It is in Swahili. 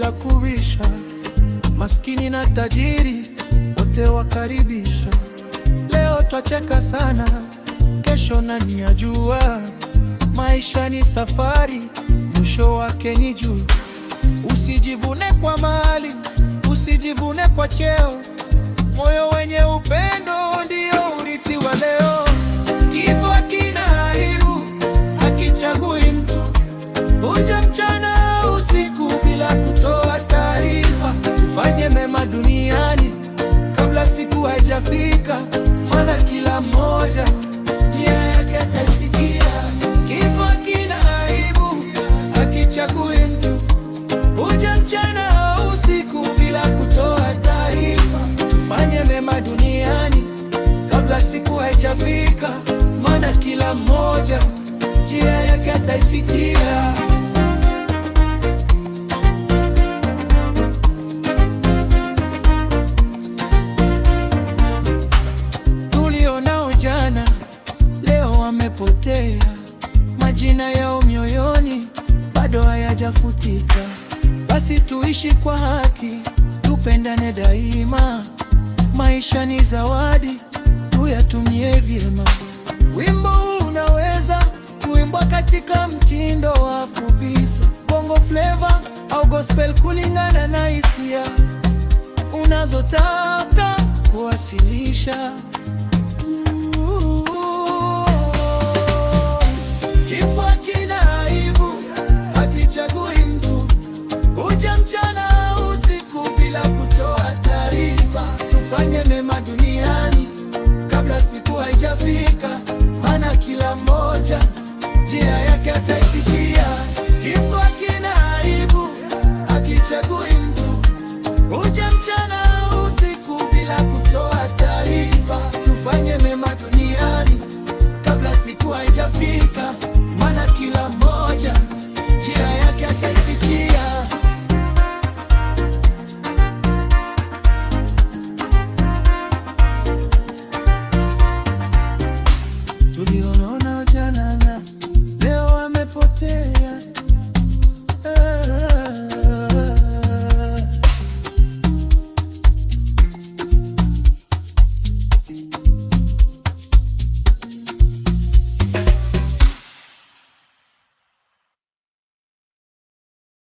bila kubisha, maskini na tajiri wote wakaribisha. Leo twacheka sana, kesho nani ajua? Maisha ni safari, mwisho wake ni juu. Usijivune kwa mali, usijivune kwa cheo, moyo wenye upendo ndio urithi wa leo. Kifo hakina aibu, hakichagui mtu, huja mchana usiku bila kutoa taarifa. Tufanye mema duniani kabla siku haijafika, maana kila mmoja njia yake ataifikia. Kifo hakina aibu, hakichagui mtu, huja mchana usiku bila kutoa taarifa. Tufanye mema duniani kabla siku haijafika, maana kila mmoja njia yake ataifikia. Tulionao jana leo wamepotea, majina yao mioyoni bado hayajafutika. Basi tuishi kwa haki, tupendane daima. Maisha ni zawadi, tuyatumie vyema. Wimbo huu unaweza kuimbwa katika mtindo wa Afrobeats, Bongo Flava au gospel kulingana na hisia unazotaka kuwasilisha. Kifo hakina aibu, hakichagui mtu, huja mchana usiku bila kutoa taarifa. Tufanye mema duniani kabla siku haijafika, maana kila mmoja njia yake ataifikia. Kifo hakina aibu, hakichagui mtu, huja mchana usiku bila kutoa taarifa. Tufanye mema duniani kabla siku haijafika, maana kila mmoja